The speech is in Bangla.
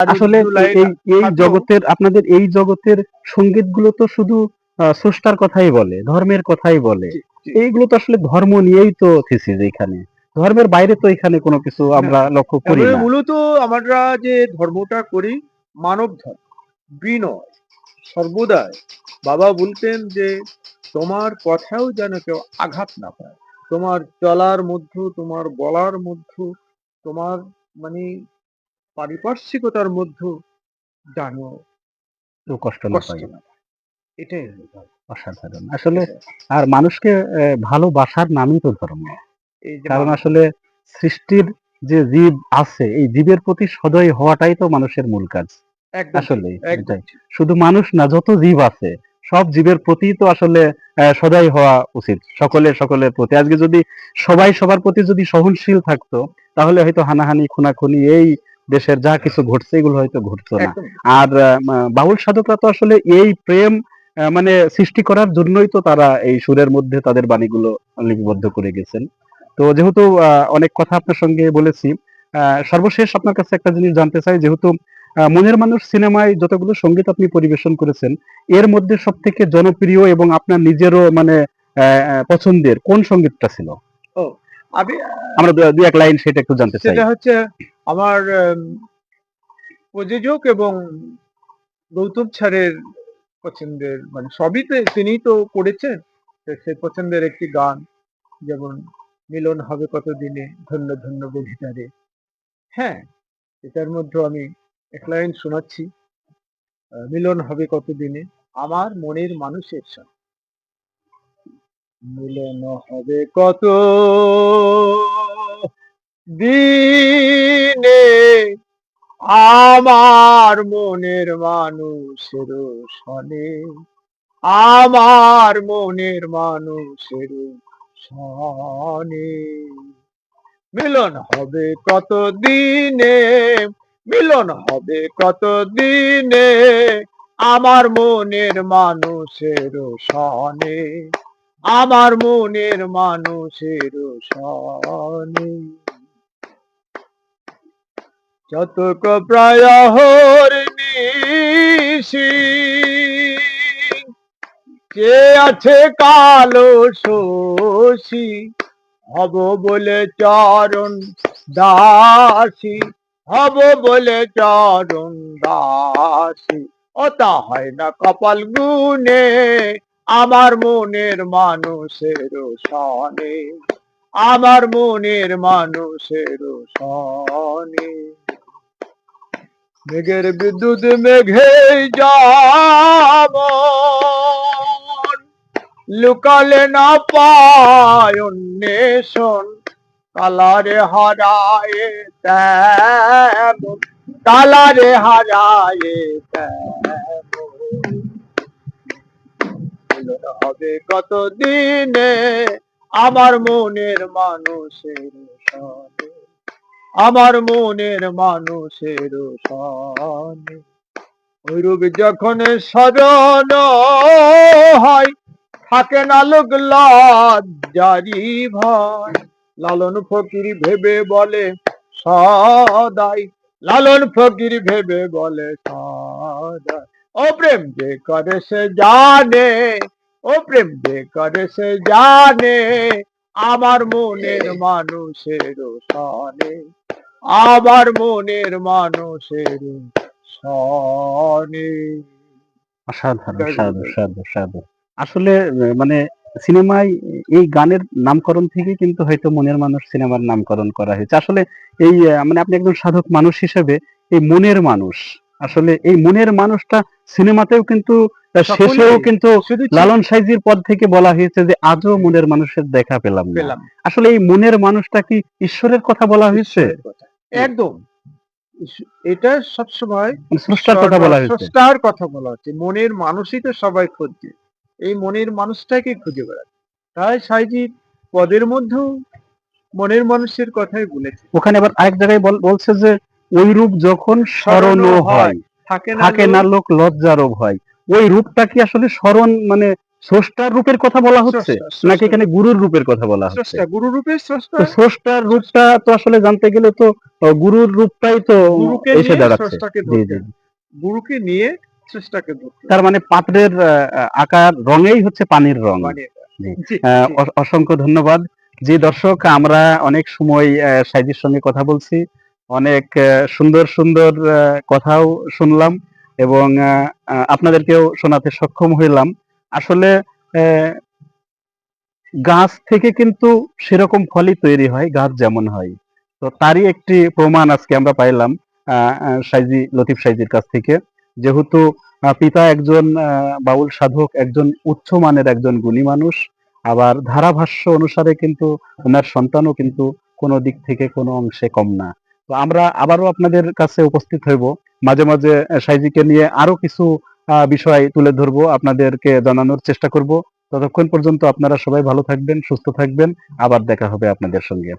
আরো আসলে দুটো লাইন এই এই থাকলো। জগতের আপনাদের এই জগতের সঙ্গীত গুলো তো শুধু স্রষ্টার কথাই বলে, ধর্মের কথাই বলে। জি, জি। এইগুলো তো আসলে ধর্ম নিয়েই তো থিসিস এখানে। ধর্মের বাইরে তো এখানে কোনো কিছু না, আমরা লক্ষ্য করি আমরা না। মূলত আমরা যে ধর্মটা করি মানব ধর্ম, বিনয়, সর্বদাই। বাবা বলতেন যে তোমার কথাও যেন কেউ আঘাত না পায়। তোমার চলার মধ্য, তোমার বলার মধ্য, তোমার মানে পারিপার্শ্বিকতার মধ্য যেন কেউ কষ্ট না কষ্ট পায়। না পায়। এটাই হলো ধর্ম। অসাধারণ। আসলে এটাই। আর মানুষকে ভালোবাসার নামই তো ধর্ম। এই যে কারণ মানুষ আসলে সৃষ্টির যে জীব আছে, এই জীবের প্রতি সদয় হওয়াটাই তো মানুষের মূল কাজ। একদম ঠিক, আসলেই একদম এটাই। ঠিক। শুধু মানুষ না, যত জীব আছে সব জীবের প্রতি তো আসলে সদয় হওয়া উচিত। সকলের সকলের প্রতি। আজকে যদি সবাই সবার প্রতি যদি সহনশীল থাকতো, তাহলে হয়তো হানাহানি, খুনাখুনি এই দেশের যা কিছু ঘটছে এগুলো হয়তো ঘটতো না। একদম। আর বাউল সাধকরা তো আসলে এই প্রেম মানে সৃষ্টি করার জন্যই তো তারা এই সুরের মধ্যে তাদের বাণীগুলো লিপিবদ্ধ করে গেছেন। তো যেহেতু অনেক কথা আপনার সঙ্গে বলেছি, সর্বশেষ আপনার কাছে একটা জিনিস জানতে চাই, যেহেতু মনের মানুষ সিনেমায় যতগুলো সঙ্গীত আপনি পরিবেশন করেছেন, এর মধ্যে সবথেকে জনপ্রিয় এবং আপনার নিজেরও মানে পছন্দের কোন সঙ্গীতটা ছিল? ও আমি আমরা দুই এক লাইন সেটা একটু জানতে চাই। সেটা হচ্ছে আমার প্রযোজক এবং গৌতম স্যারের পছন্দের মানে সবই তো তিনিই তো করেছেন। তো সেই পছন্দের একটি গান যেমন মিলন হবে কতদিনে ধন্য ধন্য বধিতারে। হ্যাঁ, এটার মধ্যেও আমি এক লাইন শোনাচ্ছি। মিলন হবে কতদিনে আমার মনের মানুষের সঙ্গে। মিলন হবে কত দিনে আমার মনের মানুষের সনে আমার মনের মানুষের সনে মিলন হবে কত দিনে মিলন হবে কত দিনে আমার মনের মানুষের সনে আমার মনের মানুষের সনে যতক প্রয়হর নিশি কে আছে কালো শোষী হব বলে চরণ দাসী হব বলে চরণ দাসী ও তা হয় না কপাল গুনে আমার মনের মানুষের সনে আমার মনের মানুষের সনে মেঘের বিদ্যুৎ মেঘে যাব লুকালে না পায় অন্বেষণ কালারে হারায় তেমন কালারে হারায় তেমন মিলন হবে কত দিনে আমার মনের মানুষের সনে আমার মনের মানুষের সনে ঐরূপ যখন স্মরণ হয় থাকে না লোক লজ্জারি ভয় লালন ফকির ভেবে বলে সদাই লালন ফকির ভেবে বলে সদাই ও প্রেম যে করে সে জানে ও প্রেম যে করে সে জানে আমার মনের মানুষের সনে আমার মনের মানুষের সনে অসাধারণ, জয় গুরু সাধু, জয় গুরু। সাধু, সাধু। আসলে মানে সিনেমায় এই গানের নামকরণ থেকেই কিন্তু হয়তো মনের মানুষ সিনেমার নামকরণ করা হয়েছে। আসলে এই মানে আপনি একজন সাধক মানুষ হিসেবে এই মনের মানুষ, আসলে এই মনের মানুষটা সিনেমাতেও কিন্তু শেষেও সকলেই কিন্তু শুধু লালন সাইজির পদ থেকে বলা হয়েছে যে আজও মনের মানুষের দেখা পেলাম না। পেলাম আসলে এই মনের মানুষটা কি ঈশ্বরের কথা বলা হয়েছে? ঈশ্বরের কথা একদম এটা সবসময় মানে স্রষ্টার ঈশ্বর কথা বা বলা হয়েছে? স্রষ্টার কথা বলা হচ্ছে মনের মানুষই তো সবাই খুঁজছে এই মনের মানুষটাকে খুঁজে বেড়াচ্ছে তাই সাইজির পদের মধ্যেও মনের মানুষের কথাই বলেছে ওখানে আবার আরেক জায়গায় বলছে যে ওই রূপ যখন স্মরণও স্মরণও হয় হয় থাকে না থাকে না লোক লোক লজ্জারও ভয়। ওই রূপটা কি আসলে স্মরণ মানে স্রষ্টার রূপের কথা বলা হচ্ছে স্রষ্টা, নাকি এখানে গুরুর রূপের কথা বলা হচ্ছে? স্রষ্টা, গুরু রূপে স্রষ্টা, তো স্রষ্টার রূপটা তো আসলে জানতে গেলে তো গুরুর রূপটাই তো গুরুকে এসে নিয়ে দাঁড়াচ্ছে। স্রষ্টাকে জি ধরতে জি। হবে। গুরুকে নিয়ে স্রষ্টাকে ধরতে তার হবে। মানে পাত্রের আকার রঙেই হচ্ছে পানির রং। বানিয়ে দেওয়া। জি। জি, জি। অসংখ্য ধন্যবাদ। জি দর্শক, আমরা অনেক সময় সাইদির সঙ্গে কথা বলছি। অনেক সুন্দর, সুন্দর কথাও শুনলাম এবং আপনাদেরকেও শোনাতে সক্ষম হইলাম। আসলে অ্যা গাছ থেকে কিন্তু সেরকম ফলই তৈরি হয়, গাছ যেমন হয়। তো তারই একটি প্রমাণ আজকে আমরা পাইলাম আ আ সাইজি লতিফ সাইজির কাছ থেকে। যেহেতু পিতা একজন বাউল সাধক, একজন উচ্চমানের একজন গুণী মানুষ। আবার ধারাভাষ্য অনুসারে কিন্তু উনার সন্তানও কিন্তু কোন দিক থেকে কোন অংশে কম না। তো আমরা আবারও আপনাদের কাছে উপস্থিত হইব। মাঝে, মাঝে সাইজিকে নিয়ে আরো কিছু বিষয় তুলে ধরবো, আপনাদেরকে জানানোর চেষ্টা করব। ততক্ষণ পর্যন্ত আপনারা সবাই ভালো থাকবেন, সুস্থ থাকবেন। আবার দেখা হবে আপনাদের সঙ্গে।